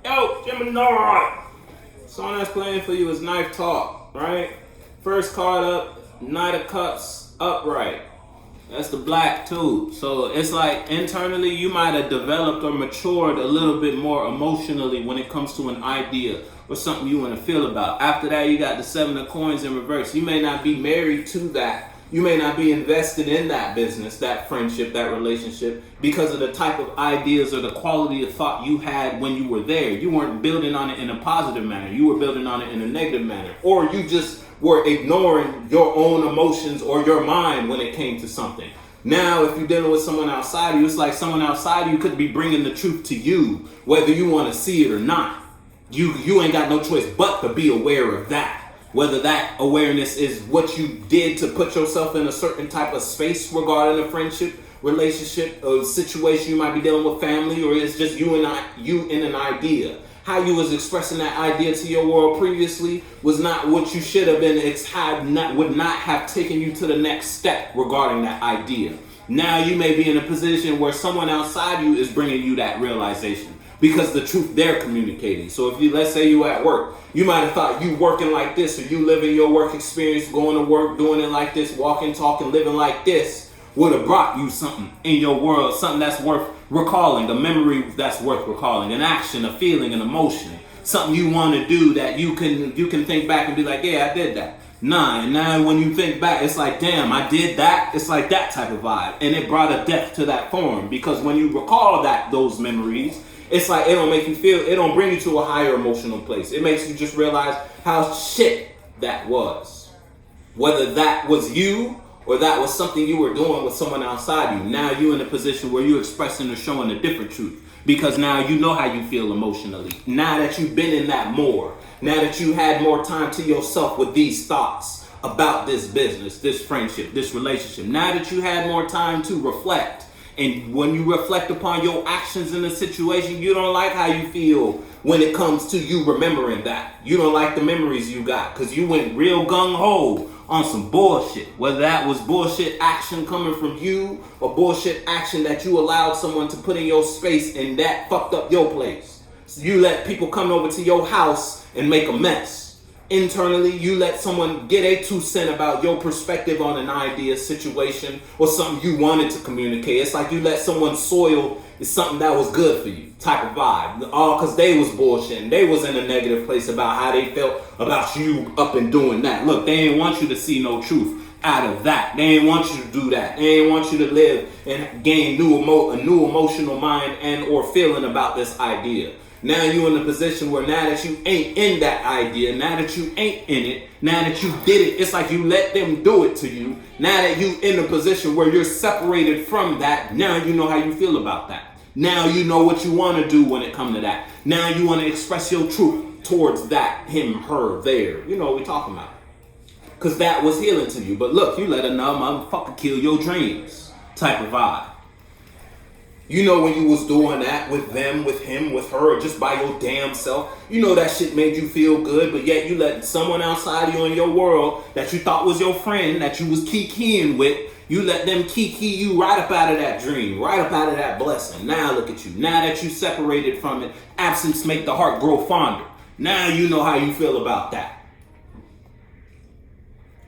Yo, Gemini. Song that's playing for you is Knife Talk, right? First card up, Knight of Cups, upright. That's the black too. So it's like internally you might have developed or matured a little bit more emotionally when it comes to an idea or something you want to feel about. After that, you got the Seven of Coins in reverse. You may not be married to that. You may not be invested in that business, that friendship, that relationship because of the type of ideas or the quality of thought you had when you were there. You weren't building on it in a positive manner. You were building on it in a negative manner. Or you just were ignoring your own emotions or your mind when it came to something. Now, if you're dealing with someone outside of you, it's like someone outside of you could be bringing the truth to you, whether you want to see it or not. You ain't got no choice but to be aware of that. Whether that awareness is what you did to put yourself in a certain type of space regarding a friendship, relationship, or situation you might be dealing with family, or it's just you in an idea. How you was expressing that idea to your world previously was not what you should have been, would not have taken you to the next step regarding that idea. Now you may be in a position where someone outside you is bringing you that realization because the truth they're communicating. So if you, let's say you at work, you might have thought you working like this, or you living your work experience, going to work, doing it like this, walking, talking, living like this, would have brought you something in your world, something that's worth recalling, a memory that's worth recalling, an action, a feeling, an emotion, something you want to do that you can think back and be like, yeah, I did that. Nah, and now when you think back, it's like, damn, I did that. It's like that type of vibe, and it brought a depth to that form because when you recall those memories, it's like it don't make you feel, it don't bring you to a higher emotional place. It makes you just realize how shit that was. Whether that was you or that was something you were doing with someone outside you. Now you're in a position where you're expressing or showing a different truth because now you know how you feel emotionally. Now that you've been in that more, now that you had more time to yourself with these thoughts about this business, this friendship, this relationship, now that you had more time to reflect. And when you reflect upon your actions in the situation, you don't like how you feel when it comes to you remembering that. You don't like the memories you got because you went real gung-ho on some bullshit. Whether that was bullshit action coming from you or bullshit action that you allowed someone to put in your space and that fucked up your place. So you let people come over to your house and make a mess. Internally, you let someone get a 2 cents about your perspective on an idea, situation, or something you wanted to communicate. It's like you let someone soil something that was good for you, type of vibe. All because they was bullshitting. They was in a negative place about how they felt about you up and doing that. Look, they ain't want you to see no truth out of that. They ain't want you to do that. They ain't want you to live and gain a new emotional mind and or feeling about this idea. Now you're in a position where now that you ain't in that idea, now that you ain't in it, now that you did it, it's like you let them do it to you. Now that you in a position where you're separated from that, now you know how you feel about that. Now you know what you want to do when it comes to that. Now you want to express your truth towards that, him, her, there. You know what we're talking about. Because that was healing to you. But look, you let another motherfucker kill your dreams type of vibe. You know when you was doing that with them, with him, with her, or just by your damn self, you know that shit made you feel good, but yet you let someone outside you in your world that you thought was your friend, that you was kikiing with, you let them kiki you right up out of that dream, right up out of that blessing. Now look at you. Now that you separated from it, absence make the heart grow fonder. Now you know how you feel about that.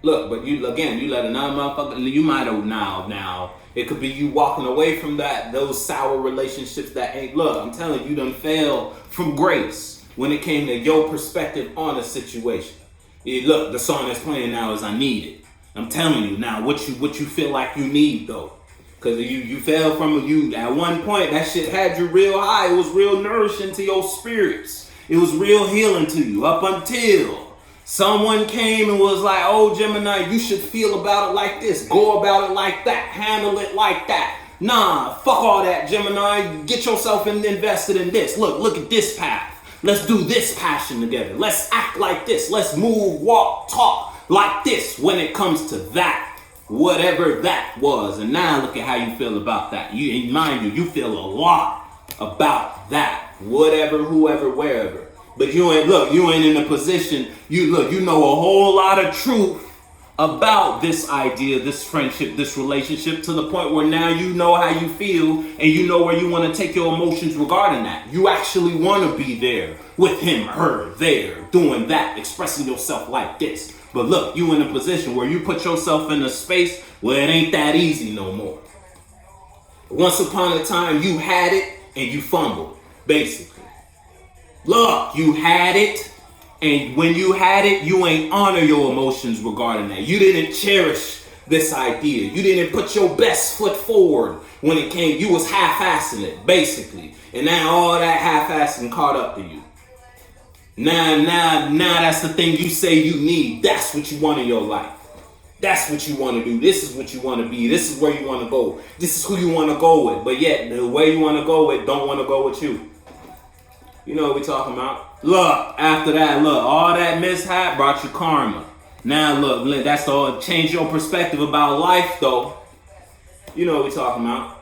Look, but you let another motherfucker, you might have now. It could be you walking away from those sour relationships that ain't, look, I'm telling you, done fell from grace when it came to your perspective on a situation. Look, the song that's playing now is I Need It. I'm telling you now what you feel like you need though. Cause you fell from at one point, that shit had you real high. It was real nourishing to your spirits. It was real healing to you up until someone came and was like, oh, Gemini, you should feel about it like this. Go about it like that. Handle it like that. Nah, fuck all that, Gemini. Get yourself invested in this. Look at this path. Let's do this passion together. Let's act like this. Let's move, walk, talk like this when it comes to that. Whatever that was. And now look at how you feel about that. You feel a lot about that. Whatever, whoever, wherever. But you ain't in a position, you know a whole lot of truth about this idea, this friendship, this relationship, to the point where now you know how you feel and you know where you want to take your emotions regarding that. You actually want to be there with him, her, there, doing that, expressing yourself like this. But look, you in a position where you put yourself in a space where it ain't that easy no more. Once upon a time, you had it and you fumbled, basically. Look, you had it, and when you had it, you ain't honor your emotions regarding that. You didn't cherish this idea. You didn't put your best foot forward when it came. You was half-assing it, basically. And now all that half-assing caught up to you. Now that's the thing you say you need. That's what you want in your life. That's what you want to do. This is what you want to be. This is where you want to go. This is who you want to go with. But yet, the way you want to go with don't want to go with you. You know what we're talking about. Look, after that, look, all that mishap brought you karma. Now, look, that's all. Change your perspective about life, though. You know what we're talking about.